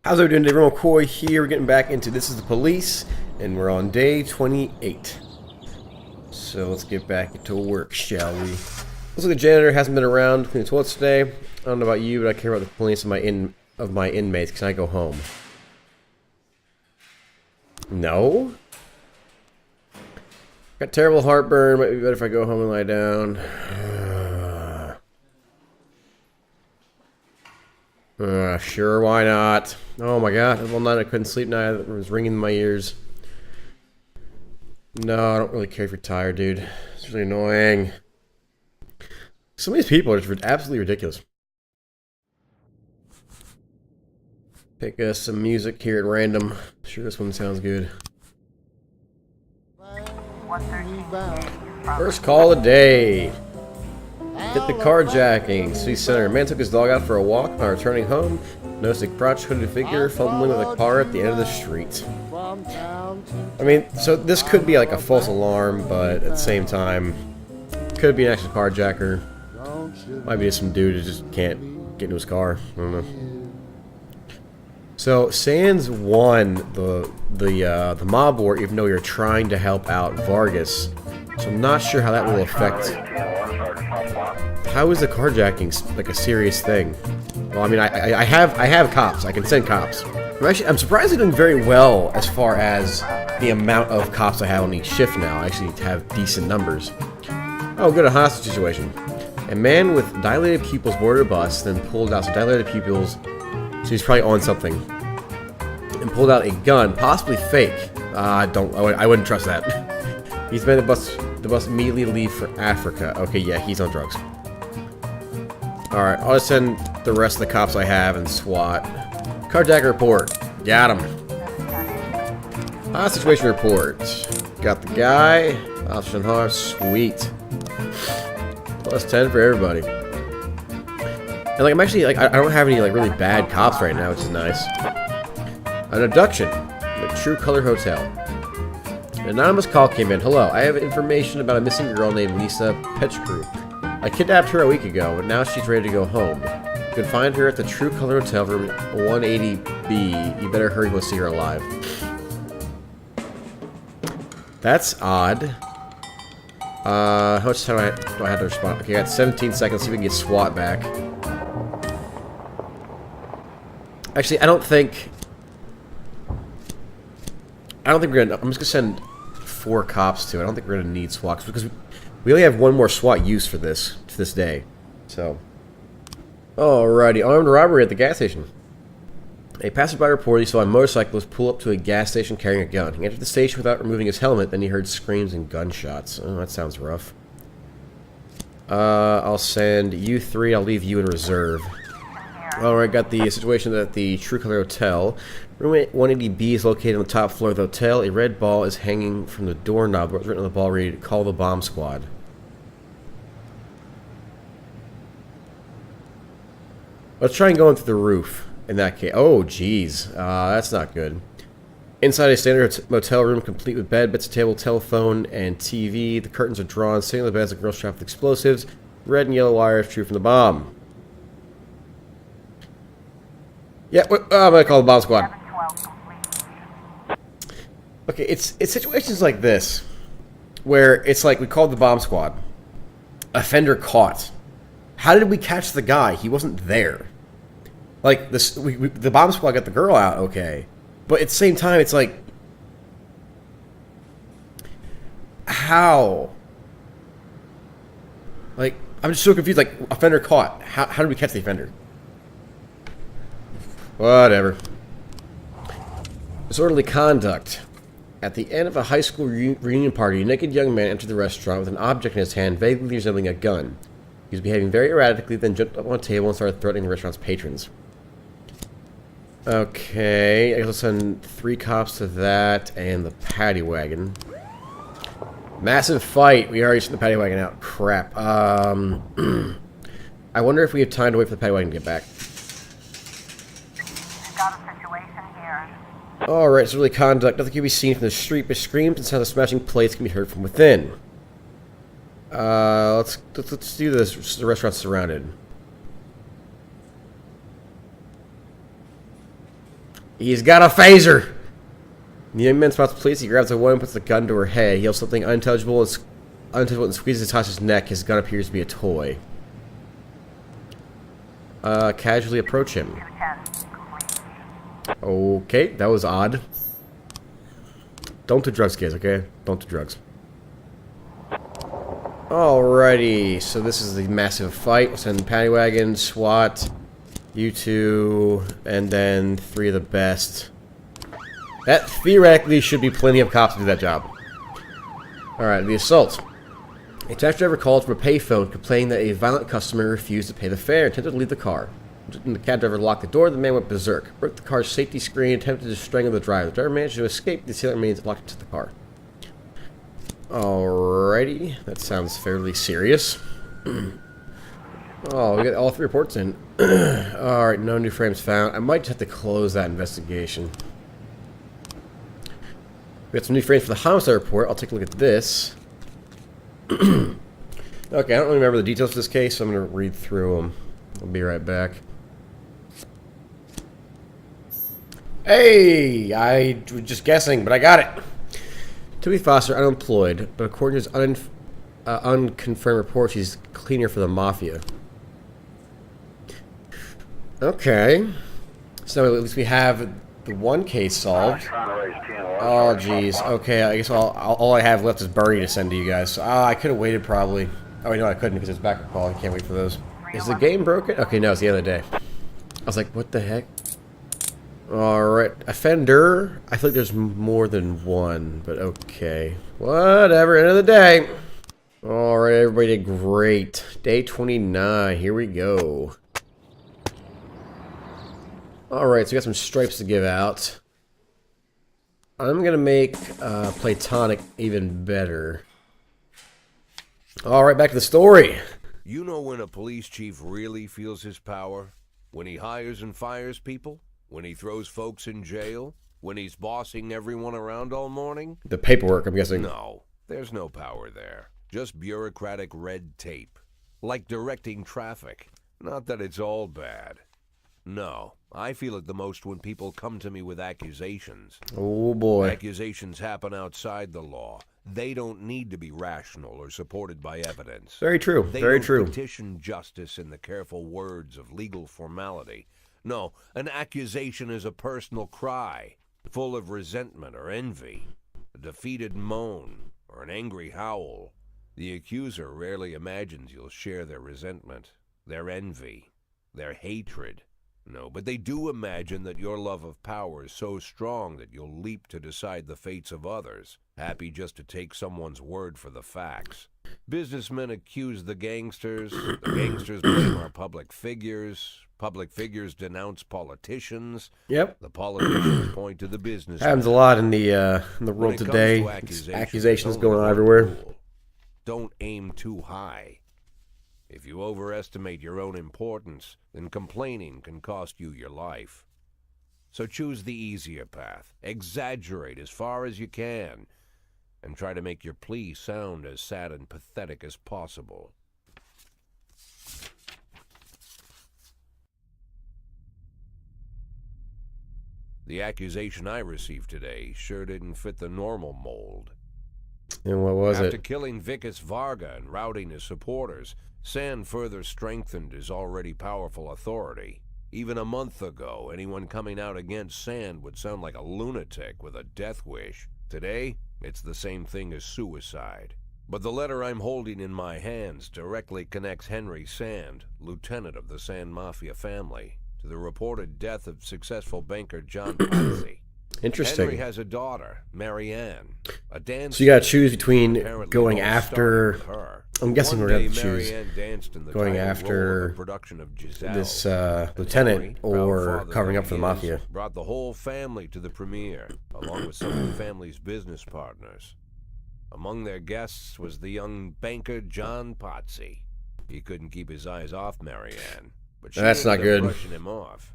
How's everyone doing today? McCoy here. We're getting back into This Is the Police, and we're on day 28. So let's get back into work, shall we? Looks like the janitor hasn't been around cleaning the toilets today. I don't know about you, but I care about the cleanliness of my inmates. Can I go home? No? Got terrible heartburn. Might be better if I go home and lie down. Sure, why not? Oh my god, all night I couldn't sleep now. It was ringing in my ears. No, I don't really care if you're tired, dude. It's really annoying. Some of these people are just absolutely ridiculous. Pick us some music here at random. Sure, this one sounds good. First call of the day. Hit the carjacking. City Center. Man took his dog out for a walk. While returning home, noticed a crotch hooded figure fumbling with a car at the end of the street. I mean, so this could be like a false alarm, but at the same time, could be an actual carjacker. Might be just some dude who just can't get into his car. I don't know. So Sands won the mob war, even though you're trying to help out Vargas. So I'm not sure how that will affect. How is the carjacking like a serious thing? Well, I mean, I have cops. I can send cops. I'm surprised they're doing very well as far as the amount of cops I have on each shift now. I actually have decent numbers. Oh, good, a hostage situation. A man with dilated pupils boarded a bus, then pulled out some dilated pupils. So he's probably on something. And pulled out a gun, possibly fake. I wouldn't trust that. He's made the bus immediately leave for Africa. Okay, yeah, he's on drugs. Alright, I'll just send the rest of the cops I have and SWAT. Carjacker report. Got him. Situation report. Got the guy. Option hard. Sweet. Plus 10 for everybody. And like, I'm actually like, I don't have any like really bad cops right now, which is nice. An abduction. The True Color Hotel. An anonymous call came in. Hello, I have information about a missing girl named Lisa Petchkrew. I kidnapped her a week ago, but now she's ready to go home. You can find her at the True Color Hotel, room 180B. You better hurry to see her alive. That's odd. How much time do I have to respond? Okay, I got 17 seconds. See if we can get SWAT back. Actually, I don't think we're gonna. I'm just gonna send 4 cops to it. I don't think we're gonna need SWAT because we only have one more SWAT use for this to this day. So, alrighty, armed robbery at the gas station. A passerby reported he saw a motorcyclist pull up to a gas station carrying a gun. He entered the station without removing his helmet. Then he heard screams and gunshots. Oh, that sounds rough. I'll send you 3. I'll leave you in reserve. Alright, got the situation at the True Color Hotel. Room 180B is located on the top floor of the hotel. A red ball is hanging from the doorknob. What's written on the ball read, "Call the bomb squad." Let's try and go into the roof in that case. Oh, jeez. That's not good. Inside a standard motel room complete with bed, bedside table, telephone, and TV. The curtains are drawn. Sitting on the bed is a girl strapped with explosives. Red and yellow wires true from the bomb. Yeah, I'm gonna call the bomb squad. Okay, it's situations like this where it's like we called the bomb squad. Offender caught. How did we catch the guy? He wasn't there. Like this, the bomb squad got the girl out, okay, but at the same time, it's like, how? Like, I'm just so confused. Like, offender caught. How did we catch the offender? Whatever. Disorderly conduct. At the end of a high school reunion party, a naked young man entered the restaurant with an object in his hand vaguely resembling a gun. He was behaving very erratically, then jumped up on a table and started threatening the restaurant's patrons. Okay, I guess I'll send 3 cops to that and the paddy wagon. Massive fight. We already sent the paddy wagon out. Crap. I wonder if we have time to wait for the paddy wagon to get back. Alright, it's really conduct. Nothing can be seen from the street, but screams and sounds of smashing plates can be heard from within. Let's do this. The restaurant's surrounded. He's got a phaser! The young man spots the police. He grabs a woman and puts the gun to her head. He yells something unintelligible and squeezes Tasha's neck. His gun appears to be a toy. Casually approach him. Okay, that was odd. Don't do drugs, kids, okay? Don't do drugs. Alrighty, so this is the massive fight. We'll send Paddy Wagon, SWAT, you two, and then 3 of the best. That theoretically should be plenty of cops to do that job. Alright, the assault. A taxi driver called from a payphone complaining that a violent customer refused to pay the fare and attempted to leave the car. When the cab driver locked the door, the man went berserk, broke the car's safety screen, and attempted to strangle the driver. The driver managed to escape. The assailant remains locked into the car. Alrighty, that sounds fairly serious. Oh, we got all 3 reports in. Alright, no new frames found. I might just have to close that investigation. We got some new frames for the homicide report. I'll take a look at this. Okay, I don't really remember the details of this case, so I'm going to read through them. I'll be right back. Hey! I was just guessing, but I got it! Toby Foster, unemployed, but according to his unconfirmed reports, he's cleaner for the Mafia. Okay. So at least we have the one case solved. Oh, jeez. Okay, I guess all I have left is Bernie to send to you guys. So, I could have waited, probably. Oh, wait, no, I couldn't because it's backup call. I can't wait for those. Is the game broken? Okay, no, it's the end of the day. I was like, what the heck? Alright, offender. I feel like there's more than one, but okay. Whatever, end of the day. Alright, everybody did great. Day 29, here we go. Alright, so we got some stripes to give out. I'm gonna make Platonic even better. Alright, back to the story. You know when a police chief really feels his power? When he hires and fires people? When he throws folks in jail? When he's bossing everyone around all morning? The paperwork, I'm guessing. No, there's no power there. Just bureaucratic red tape. Like directing traffic. Not that it's all bad. No, I feel it the most when people come to me with accusations. Oh boy. Accusations happen outside the law. They don't need to be rational or supported by evidence. Very true, very true. They don't petition justice in the careful words of legal formality. No, an accusation is a personal cry, full of resentment or envy, a defeated moan, or an angry howl. The accuser rarely imagines you'll share their resentment, their envy, their hatred. No, but they do imagine that your love of power is so strong that you'll leap to decide the fates of others, happy just to take someone's word for the facts. Businessmen accuse the gangsters blame our public figures denounce politicians. Yep. The politicians point to the business. Happens a lot in the world today. Accusations going on everywhere. Don't aim too high. If you overestimate your own importance, then complaining can cost you your life. So choose the easier path. Exaggerate as far as you can, and try to make your plea sound as sad and pathetic as possible. The accusation I received today sure didn't fit the normal mold. And what was it? After killing Vikas Varga and routing his supporters, Sand further strengthened his already powerful authority. Even a month ago, anyone coming out against Sand would sound like a lunatic with a death wish. Today, it's the same thing as suicide. But the letter I'm holding in my hands directly connects Henry Sand, lieutenant of the Sand Mafia family, to the reported death of successful banker John Patsy. Interesting. Henry has a daughter, Marianne, a dancer. So you gotta choose between going after her. I'm guessing we're going to choose going after this lieutenant or covering up for the Mafia. Brought the whole family to the premiere, along with some of the family's business partners. Among their guests was the young banker John Patsy. He couldn't keep his eyes off Marianne, but she That's not good. Brushing him off.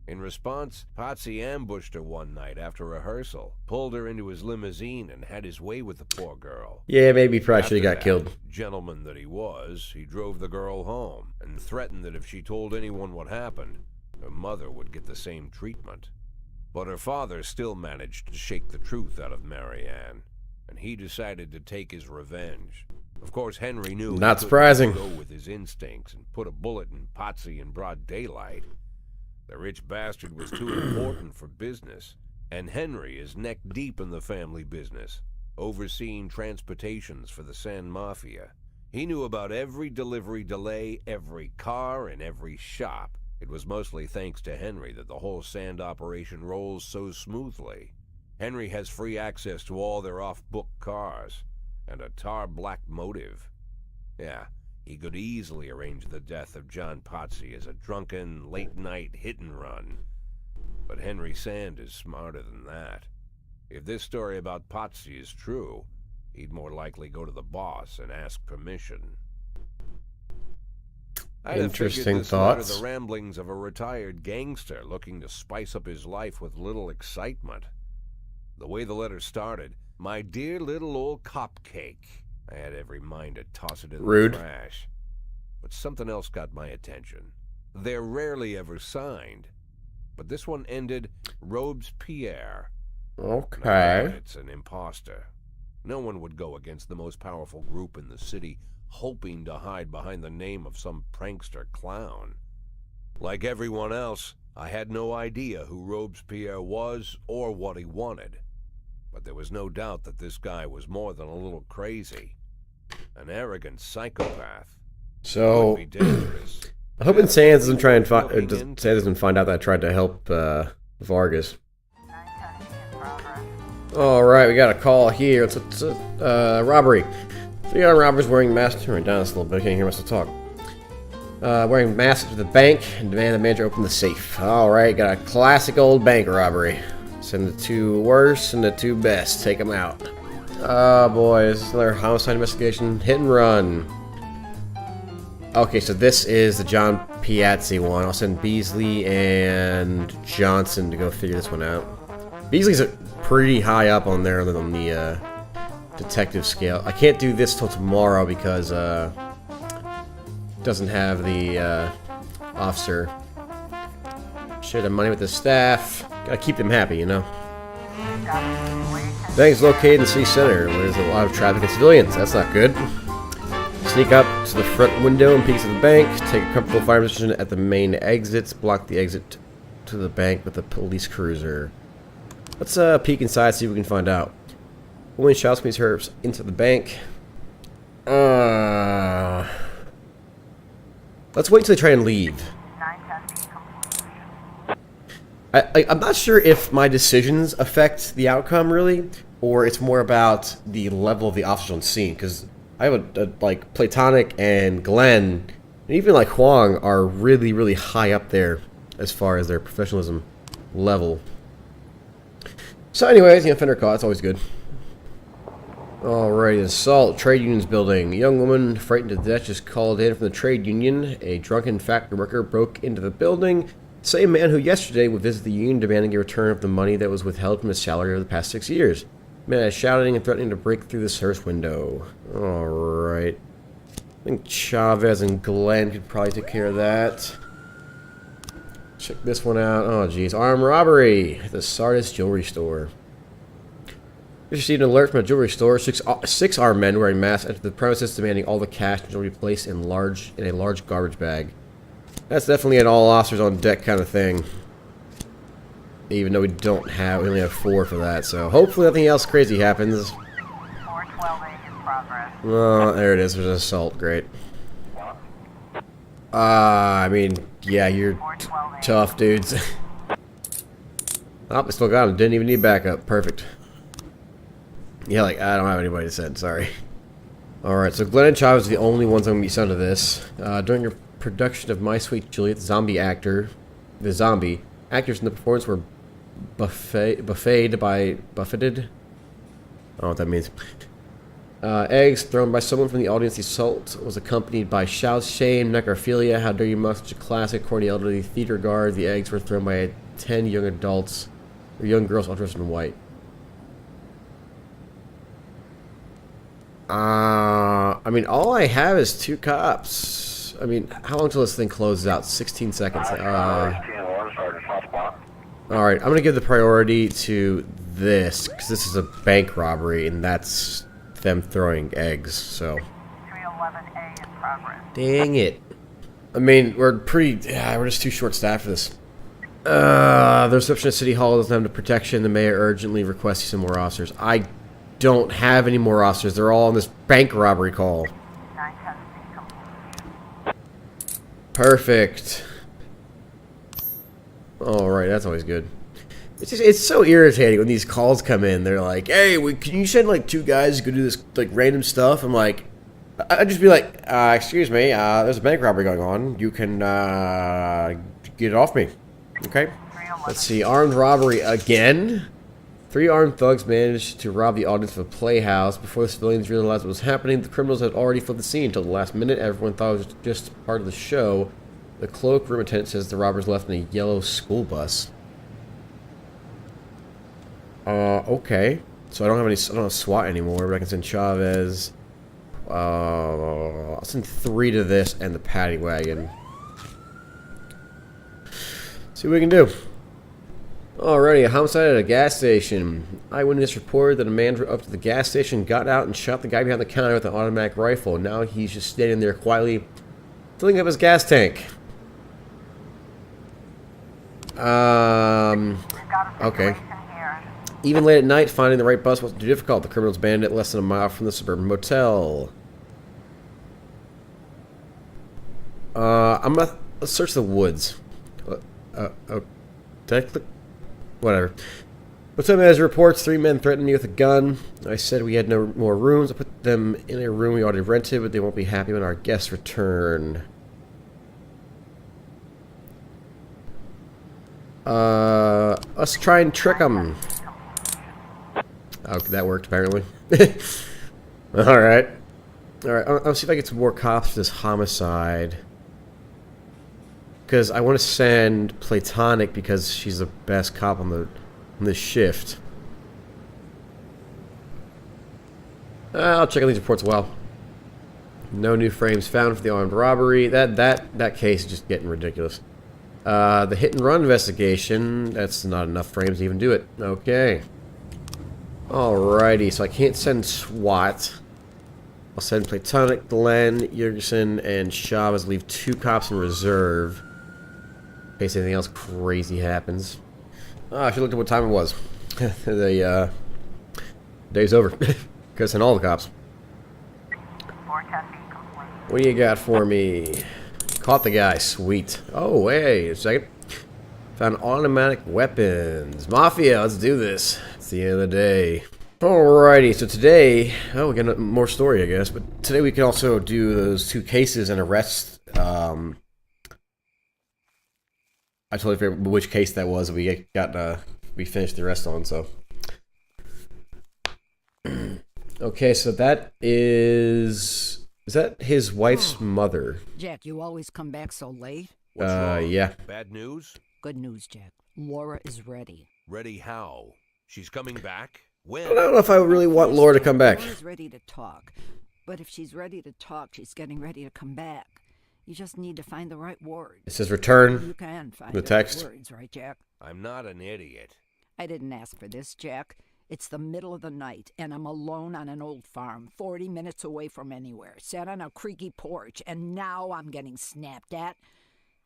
In response, Patsy ambushed her one night after rehearsal, pulled her into his limousine, and had his way with the poor girl. Yeah, maybe he probably should have got killed. Gentleman that he was, he drove the girl home and threatened that if she told anyone what happened, her mother would get the same treatment. But her father still managed to shake the truth out of Marianne, and he decided to take his revenge. Of course, Henry knew Not he surprising. couldn't go with his instincts and put a bullet in Potsy in broad daylight. The rich bastard was too important for business, and Henry is neck deep in the family business, overseeing transportations for the Sand Mafia. He knew about every delivery delay, every car, and every shop. It was mostly thanks to Henry that the whole sand operation rolls so smoothly. Henry has free access to all their off-book cars, and a tar-black motive. Yeah, he could easily arrange the death of John Potsy as a drunken, late-night hit-and-run. But Henry Sand is smarter than that. If this story about Potsy is true, he'd more likely go to the boss and ask permission. Interesting thoughts. The ramblings of a retired gangster looking to spice up his life with little excitement. The way the letter started, "My dear little old cupcake," I had every mind to toss it in Rude. the trash. But something else got my attention. They're rarely ever signed, but this one ended Robespierre. Okay. Now, it's an imposter. No one would go against the most powerful group in the city, hoping to hide behind the name of some prankster clown. Like everyone else, I had no idea who Robespierre was or what he wanted. But there was no doubt that this guy was more than a little crazy. An arrogant psychopath. So, Could be dangerous. I hope Sands doesn't try and Sands doesn't find out that I tried to help Vargas. Alright, we got a call here. It's a robbery. Three armed robbers wearing masks. Turn down this a little bit. I can't hear myself talk. Wearing masks to the bank and demand the manager open the safe. Alright, got a classic old bank robbery. Send the two worst and the two best. Take them out. Oh boy, this is another homicide investigation. Hit and run. Okay, so this is the John Piazzi one. I'll send Beasley and Johnson to go figure this one out. Beasley's pretty high up on there on the detective scale. I can't do this till tomorrow because doesn't have the officer. Share the money with the staff. Gotta keep them happy, you know. Bank's located in the city center, where there's a lot of traffic and civilians. That's not good. Sneak up to the front window and peek at the bank. Take a comfortable fire position at the main exits. Block the exit to the bank with a police cruiser. Let's peek inside, see what we can find out. Woman shouts me herbs into the bank. Let's wait until they try and leave. I'm not sure if my decisions affect the outcome, really, or it's more about the level of the officers on scene, because I have like, Platonic and Glenn, and even, like, Huang are really, really high up there as far as their professionalism level. So anyways, the offender caught, it's always good. Alrighty, assault, trade unions building. A young woman, frightened to death, just called in from the trade union. A drunken factory worker broke into the building. Same man who yesterday would visit the union demanding a return of the money that was withheld from his salary over the past 6 years. Man is shouting and threatening to break through the service window. Alright. I think Chavez and Glenn could probably take care of that. Check this one out. Oh geez, armed robbery at the Sardis jewelry store. We received an alert from a jewelry store. Six armed men wearing masks entered the premises demanding all the cash and jewelry placed in a large garbage bag. That's definitely an all officers on deck kind of thing. Even though we only have 4 for that, so hopefully nothing else crazy happens. 412A in progress. Oh, there it is. There's an assault. Great. I mean, yeah, you're tough, dudes. Oh, I still got him. Didn't even need backup. Perfect. Yeah, like, I don't have anybody to send. Sorry. Alright, so Glenn and Chavez are the only ones I'm going to be sent to this. During your production of My Sweet Juliet, the zombie actors in the performance were buffeted. I don't know what that means. Eggs thrown by someone from the audience. The assault was accompanied by shouts, shame, necrophilia. How dare you mock such a classic, corny elderly theater guard. The eggs were thrown by 10 young adults, or young girls all dressed in white. I mean, all I have is 2 cops. I mean, how long till this thing closes out? 16 seconds. Alright, I'm gonna give the priority to this, because this is a bank robbery, and that's them throwing eggs, so... 311A in progress. Dang it. I mean, we're just too short-staffed for this. The reception at City Hall doesn't have the protection. The mayor urgently requests some more officers. I don't have any more officers. They're all on this bank robbery call. 910C complete. Perfect. Alright, that's always good. It's so irritating when these calls come in. They're like, hey, can you send like 2 guys to go do this like random stuff? I'm like, I'd just be like, excuse me, there's a bank robbery going on. You can get it off me. Okay? Let's see, armed robbery again. 3 armed thugs managed to rob the audience of a playhouse. Before the civilians realized what was happening, the criminals had already fled the scene. Until the last minute, everyone thought it was just part of the show. The cloakroom attendant says the robbers left in a yellow school bus. Okay. So I don't have SWAT anymore, but I can send Chavez. I'll send 3 to this and the paddy wagon. See what we can do. Alrighty, a homicide at a gas station. Eyewitness reported that a man drove up to the gas station, got out, and shot the guy behind the counter with an automatic rifle. Now he's just standing there quietly filling up his gas tank. Okay. Even late at night, finding the right bus wasn't too difficult. The criminals banned it less than a mile from the suburban motel. Let's search the woods. Did I click? Whatever. Motel manager reports 3 men threatened me with a gun. I said we had no more rooms. I put them in a room we already rented, but they won't be happy when our guests return. Let's try and trick them. Oh, that worked apparently. Alright. Alright, I'll see if I get some more cops for this homicide. Because I want to send Platonic because she's the best cop on this shift. I'll check on these reports a while. No new frames found for the armed robbery. That case is just getting ridiculous. The hit and run investigation. That's not enough frames to even do it. Okay. Alrighty, so I can't send SWAT. I'll send Platonic, Glenn, Jurgensen, and Chavez. Leave 2 cops in reserve. In case anything else crazy happens. I should look at what time it was. The day's over. Gotta send all the cops. 410B complete. What do you got for me? Caught the guy. Sweet. Oh, hey, a second. Found automatic weapons. Mafia, let's do this. It's the end of the day. Alrighty, so today... Oh, we got more story, I guess. But today we can also do those 2 cases and arrest... I totally forget which case that was. We finished the rest on, so... Okay, so that is... Is that his wife's mother? Jack, you always come back so late. What's wrong? Yeah. Bad news? Good news, Jack. Laura is ready. Ready how? She's coming back? When? I don't know if I really want Laura to come back. Laura's ready to talk. But if she's ready to talk, she's getting ready to come back. You just need to find the right words. It says return. You can find the the text. right words, right, Jack? I'm not an idiot. I didn't ask for this, Jack. It's the middle of the night, and I'm alone on an old farm, 40 minutes away from anywhere, sat on a creaky porch, and now I'm getting snapped at.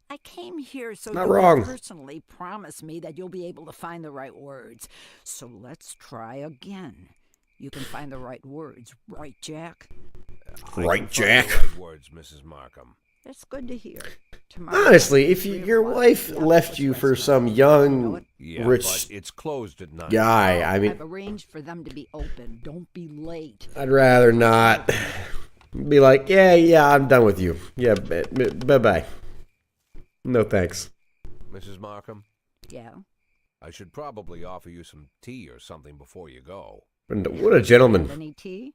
I came here so Not you wrong. can personally promise me that you'll be able to find the right words. So let's try again. You can find the right words, right, Jack? Right, I can find Jack. the right words, Mrs. Markham. That's good to hear. Tomorrow, Honestly, if 3 your o'clock, wife the left Octopus you for Restaurant. some You know young, it? Yeah, rich but it's closed at 9. guy, I mean, I've arranged for them to be open. Don't be late. I'd rather not be like, yeah, I'm done with you. Yeah, bye-bye. No thanks. Mrs. Markham, Yeah? I should probably offer you some tea or something before you go. What a gentleman. Any tea?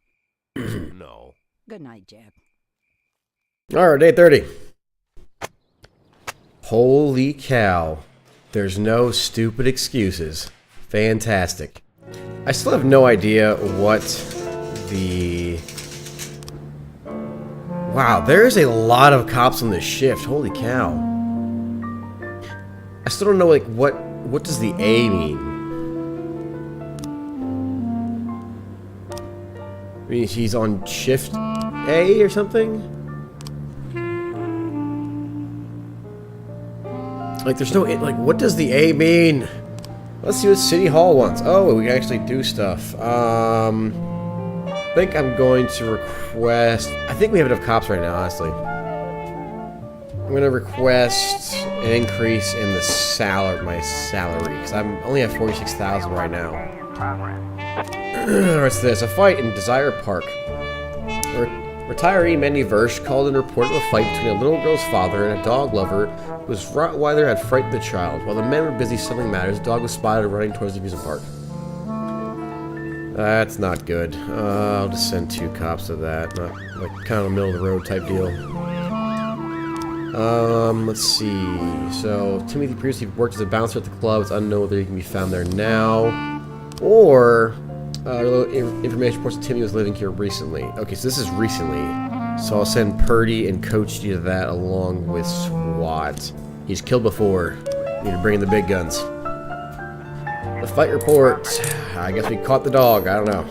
No. Good night, Jack. Alright, 8:30. Holy cow. There's no stupid excuses. Fantastic. I still have no idea what the... Wow, there's a lot of cops on this shift. Holy cow. I still don't know, like, what What does the A mean? I mean, he's on shift A or something? Like, there's no... Like, what does the A mean? Let's see what City Hall wants. Oh, we can actually do stuff. I think I'm going to request... I think we have enough cops right now, honestly. I'm going to request an increase in the my salary, because I only have 46,000 right now. A in progress. What's this? A fight in Desire Park. Retiree Mandy Versh called and reported a fight between a little girl's father and a dog lover whose Rottweiler had frightened the child. While the men were busy settling matters, the dog was spotted running towards the amusement park. That's not good. I'll just send 2 cops to that. Not like kind of middle of the road type deal. Let's see. So Timothy previously worked as a bouncer at the club. It's unknown whether he can be found there now. Or information reports that Timmy was living here recently. Okay, so this is recently. So I'll send Purdy and Coach D to that along with SWAT. He's killed before. Need to bring in the big guns. The fight report. I guess we caught the dog. I don't know.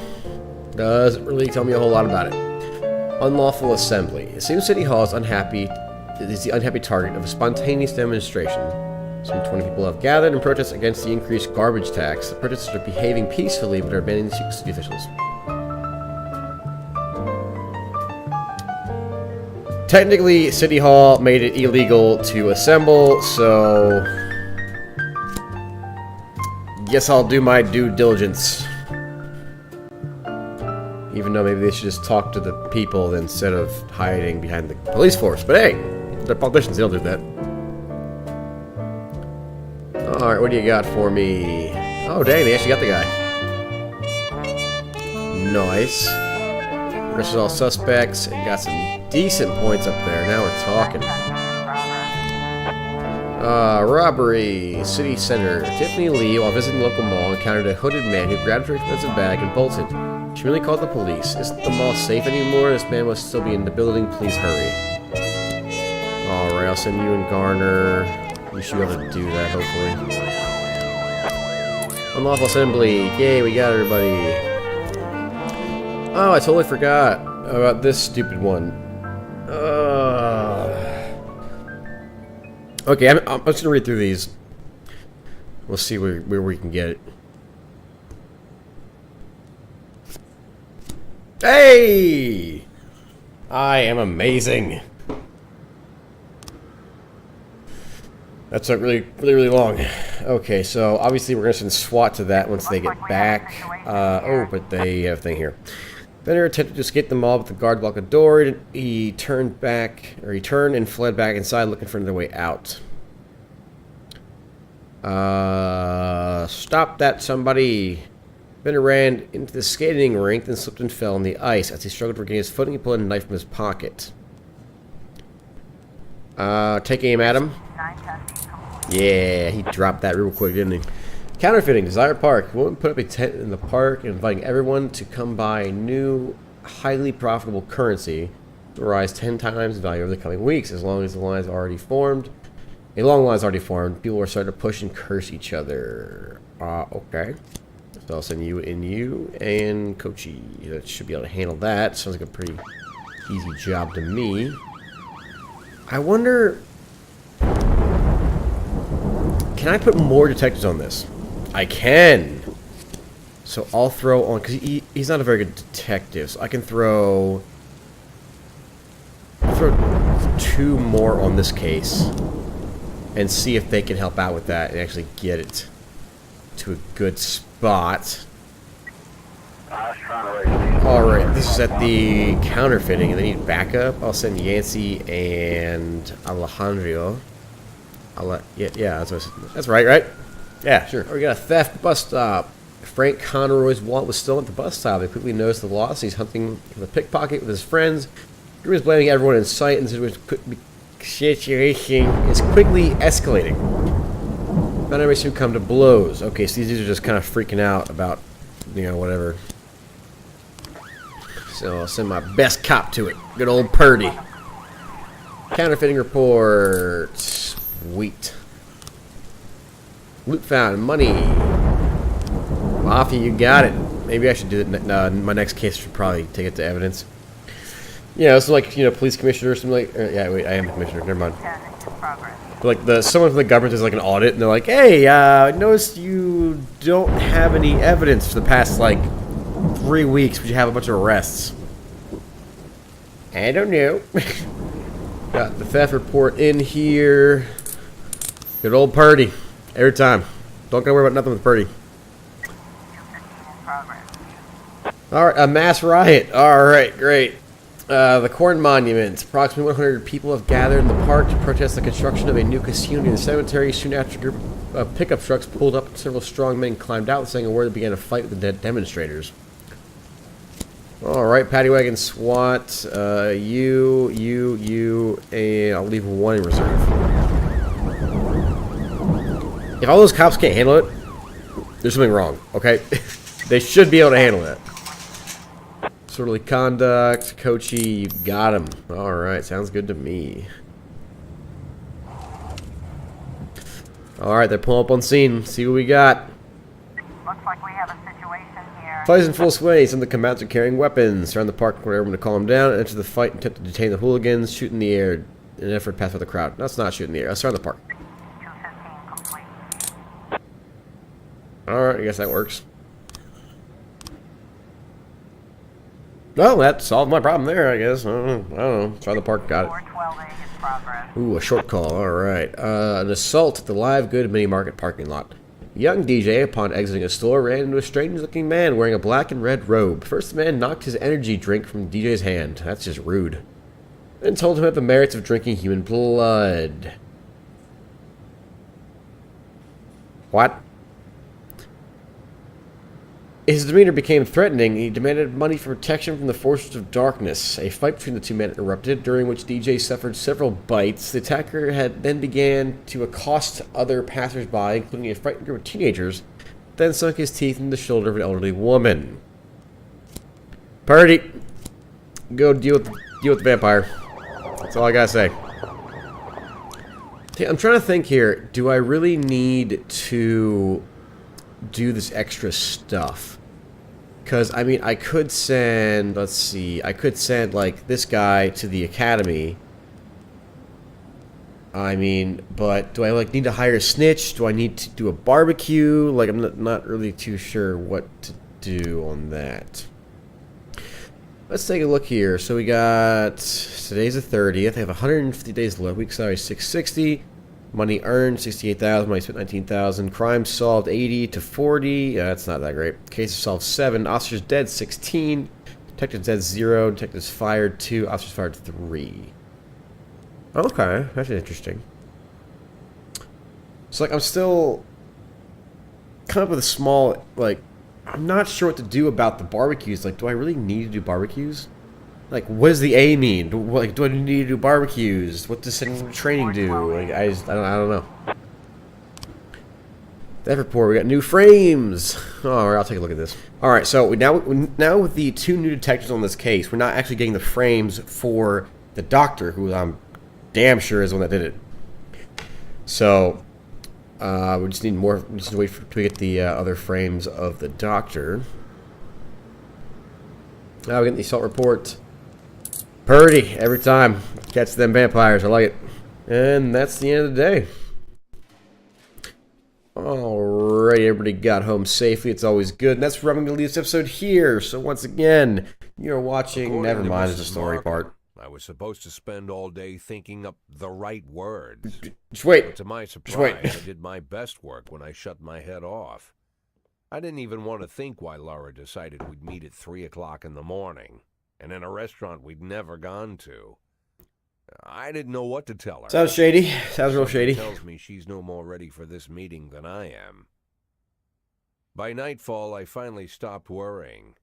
Doesn't really tell me a whole lot about it. Unlawful assembly. It seems City Hall is the unhappy target of a spontaneous demonstration. Some 20 people have gathered in protest against the increased garbage tax. The protesters are behaving peacefully but are abandoning the city officials. Technically, City Hall made it illegal to assemble, so... guess I'll do my due diligence. Even though maybe they should just talk to the people instead of hiding behind the police force. But hey, they're politicians, they don't do that. Alright, what do you got for me? Oh, dang, they actually got the guy. Nice. Arrested all suspects and got some decent points up there. Now we're talking. Robbery. City Center. Tiffany Lee, while visiting the local mall, encountered a hooded man who grabbed her expensive bag and bolted. She really called the police. Isn't the mall safe anymore? This man must still be in the building. Please hurry. Alright, I'll send you and Garner. You should be able to do that, hopefully. Unlawful assembly. Yay, we got everybody. Oh, I totally forgot about this stupid one. Okay, I'm just going to read through these. We'll see where we can get it. Hey! I am amazing. That took really long. Okay, so obviously we're going to send SWAT to that once they get back. Oh, but they have a thing here. Bender attempted to escape the mall, but the guard blocked the door. He turned and fled back inside, looking for another way out. Stop that, somebody! Bender ran into the skating rink, then slipped and fell on the ice. As he struggled to regain his footing, he pulled a knife from his pocket. Take aim at him. Yeah, he dropped that real quick, didn't he? Counterfeiting, Desire Park. Woman put up a tent in the park, inviting everyone to come buy a new, highly profitable currency to rise 10 times in value over the coming weeks. As long as the line is already formed, a long line is already formed, people are starting to push and curse each other. Okay. So I'll send you and Kochi. That should be able to handle that. Sounds like a pretty easy job to me. I wonder... can I put more detectives on this? I can. So I'll throw on... because he's not a very good detective. So I can throw... I'll throw 2 more on this case. And see if they can help out with that and actually get it to a good spot. Alright, this is at the counterfeiting, and they need backup. I'll send Yancy and Alejandro. Yeah, that's right? Yeah, sure. We got a theft bus stop. Frank Conroy's wallet was stolen at the bus stop. They quickly noticed the loss. He's hunting for the pickpocket with his friends. He was blaming everyone in sight, and the situation is quickly escalating. Not everybody should come to blows. Okay, so these dudes are just kind of freaking out about, whatever. So I'll send my best cop to it. Good old Purdy. Counterfeiting report. Sweet. Loot found. Money. Mafia, you got it. Maybe I should do it. My next case should probably take it to evidence. Yeah, it's like, you know, police commissioner or something like... yeah, wait, I am the commissioner. Never mind. 10 in progress. But like, someone from the government does like an audit, and they're like, hey, I noticed you don't have any evidence for the past, like, 3 weeks, but you have a bunch of arrests. I don't know. Got the theft report in here. Good old Purdy. Every time. Don't gotta worry about nothing with Purdy. 215 in progress. Alright, a mass riot. Alright, great. The Corn Monument. Approximately 100 people have gathered in the park to protest the construction of a new casino near the cemetery. Soon after, a group of pickup trucks pulled up, several strong men climbed out, saying a word and began a fight with the demonstrators. Alright, Paddy Wagon SWAT. You, and I'll leave one in reserve. If all those cops can't handle it, there's something wrong, okay? They should be able to handle that. Disorderly conduct, Coachy, you got him. Alright, sounds good to me. Alright, they're pulling up on scene. See what we got. Looks like we have a situation here. Fight is in full sway. Some of the combatants are carrying weapons. Surround the park for everyone to calm down. Enter the fight and attempt to detain the hooligans. Shoot in the air in an effort to pass by the crowd. No, it's not shoot in the air. Let's surround the park. 215 complete. Alright, I guess that works. Well, that solved my problem there, I guess. I don't know. Try the park, got it. 412A in progress. Ooh, a short call. Alright. An assault at the Live Good Mini Market parking lot. A young DJ, upon exiting a store, ran into a strange-looking man wearing a black and red robe. First, the man knocked his energy drink from the DJ's hand. That's just rude. Then told him about the merits of drinking human blood. What? His demeanor became threatening. He demanded money for protection from the forces of darkness. A fight between the two men erupted, during which DJ suffered several bites. The attacker then began to accost other passers-by, including a frightened group of teenagers, then sunk his teeth in the shoulder of an elderly woman. Purdy, go deal with the vampire. That's all I gotta say. I'm trying to think here. Do I really need to do this extra stuff? Because, I mean, I could send, let's see, I could send, like, this guy to the academy. I mean, but do I, like, need to hire a snitch? Do I need to do a barbecue? Like, I'm not really too sure what to do on that. Let's take a look here. So we got, today's the 30th. I have 150 days left. Week salary 660. Money earned 68,000. Money spent 19,000. Crime solved 80 to 40. Yeah, that's not that great. Cases solved 7. Officers dead 16. Detectives dead 0. Detectives fired 2. Officers fired 3. Okay, that's interesting. So like I'm still kind of with a small like I'm not sure what to do about the barbecues. Like, do I really need to do barbecues? Like, what does the A mean? Do I need to do barbecues? What does training do? Like, I don't know. That report, we got new frames. Alright, I'll take a look at this. Alright, so now with the 2 new detectives on this case, we're not actually getting the frames for the doctor, who I'm damn sure is the one that did it. So, we just need more. We just need to wait to get the other frames of the doctor. Now we're getting the assault report. Purdy, every time. Catch them vampires, I like it. And that's the end of the day. Alright, everybody got home safely. It's always good. And that's where I'm going to leave this episode here. So once again, you're watching. Never mind the story part. I was supposed to spend all day thinking up the right words. Just wait. But to my surprise, I did my best work when I shut my head off. I didn't even want to think why Laura decided we'd meet at 3 o'clock in the morning, and in a restaurant we'd never gone to. I didn't know what to tell her. Sounds shady. Sounds real shady. Tells me she's no more ready for this meeting than I am. By nightfall, I finally stopped worrying.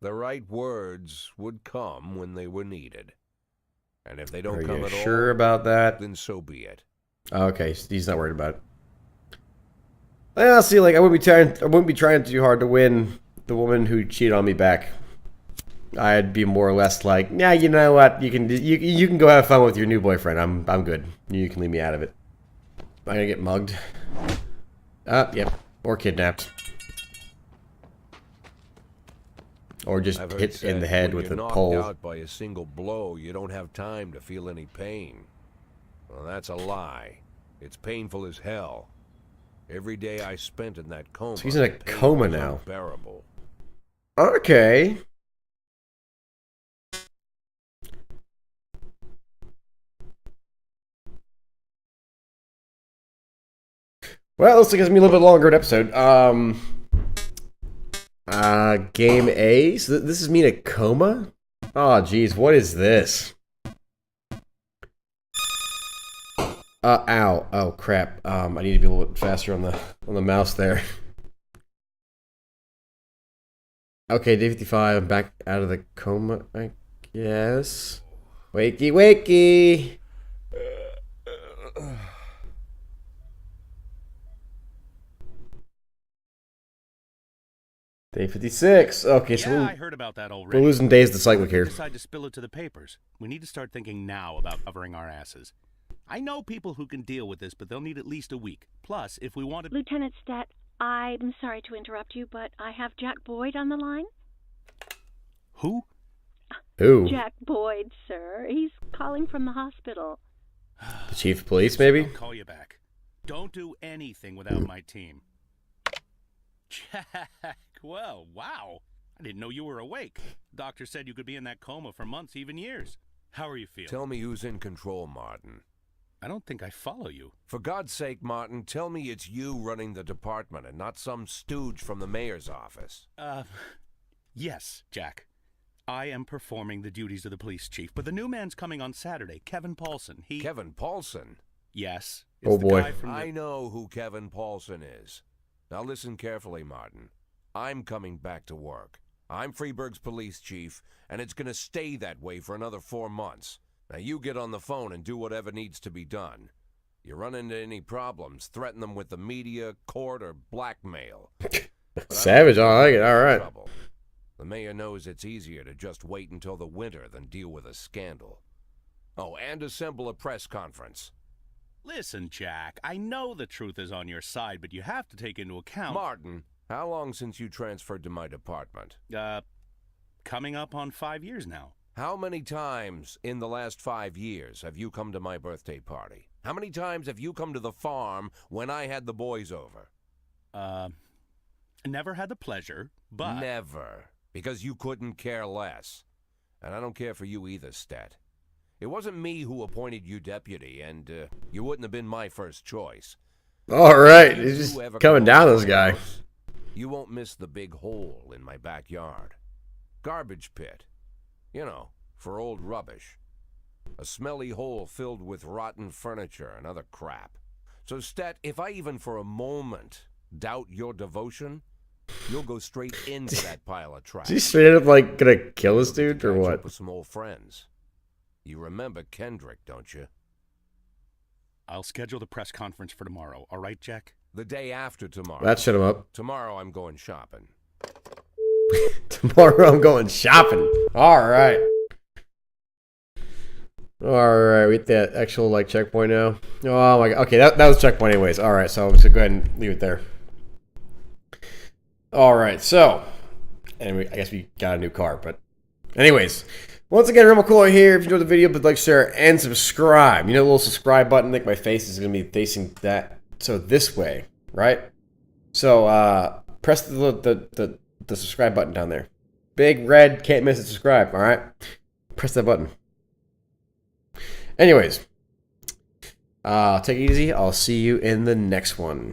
The right words would come when they were needed. And if they don't come at all, sure about that? Then so be it. Okay, he's not worried about it. Well, see, like I wouldn't be trying too hard to win the woman who cheated on me back. I'd be more or less like, yeah, you know what? You can go have fun with your new boyfriend. I'm good. You can leave me out of it. Am I gonna get mugged? Yep. Or kidnapped. Or just I've heard hit in the said head when with you're a knocked pole. out by a single blow, you don't have time to feel any pain. Well, that's a lie. It's painful as hell. Every day I spent in that coma, So he's in a the pain coma was now. unbearable. Okay. Well, looks like it's gonna be a little bit longer an episode. Game A. So this is me in a coma? Oh, geez, what is this? Ow. Oh, crap. I need to be a little bit faster on the mouse there. Okay, day 55. I'm back out of the coma, I guess. Wakey, wakey. Day 56. Okay, so Yeah, I heard about that already. we're losing days to cyclic Why here. did you decide to spill it to the papers? We need to start thinking now about covering our asses. I know people who can deal with this, but they'll need at least a week. Plus, if we want to... Lieutenant Stat, I'm sorry to interrupt you, but I have Jack Boyd on the line. Who? Who? Jack Boyd, sir. He's calling from the hospital. The chief of police, maybe? I'll call you back. Don't do anything without my team. Jack, well, wow. I didn't know you were awake. Doctor said you could be in that coma for months, even years. How are you feeling? Tell me who's in control, Martin. I don't think I follow you. For God's sake, Martin, tell me it's you running the department and not some stooge from the mayor's office. Yes, Jack. I am performing the duties of the police chief, but the new man's coming on Saturday, Kevin Paulson. Kevin Paulson? Yes. Oh, the boy. guy from the... I know who Kevin Paulson is. Now listen carefully, Martin. I'm coming back to work. I'm Freeburg's police chief, and it's going to stay that way for another 4 months. Now you get on the phone and do whatever needs to be done. You run into any problems, threaten them with the media, court, or blackmail. Savage, I like it. All right. Trouble. The mayor knows it's easier to just wait until the winter than deal with a scandal. Oh, and assemble a press conference. Listen, Jack, I know the truth is on your side, but you have to take into account... Martin, how long since you transferred to my department? Coming up on 5 years now. How many times in the last 5 years have you come to my birthday party? How many times have you come to the farm when I had the boys over? Never had the pleasure, but... Never. Because you couldn't care less. And I don't care for you either, Stat. It wasn't me who appointed you deputy, and you wouldn't have been my first choice. All right. He's If you just ever coming come down over this my guy. house, you won't miss the big hole in my backyard. Garbage pit. You know, for old rubbish. A smelly hole filled with rotten furniture and other crap. So, Stat, if I even for a moment doubt your devotion, you'll go straight into that pile of trash. Is he straight up like gonna kill this dude or Catch what? up with some old friends. You remember Kendrick, don't you? I'll schedule the press conference for tomorrow, all right, Jack? The day after tomorrow. That shut him up. Tomorrow I'm going shopping. Tomorrow I'm going shopping. All right. All right, we hit that actual like checkpoint now. Oh my god. Okay, that was checkpoint anyways. All right, so I'm just gonna go ahead and leave it there. All right, so, and I guess we got a new car, but anyways, once again, McCoy here. If you enjoyed the video, please like, share, and subscribe. You know the little subscribe button? I think my face is gonna be facing that, so this way, right? So press the subscribe button down there. Big red, can't miss it, subscribe, all right? Press that button. Anyways, take it easy. I'll see you in the next one.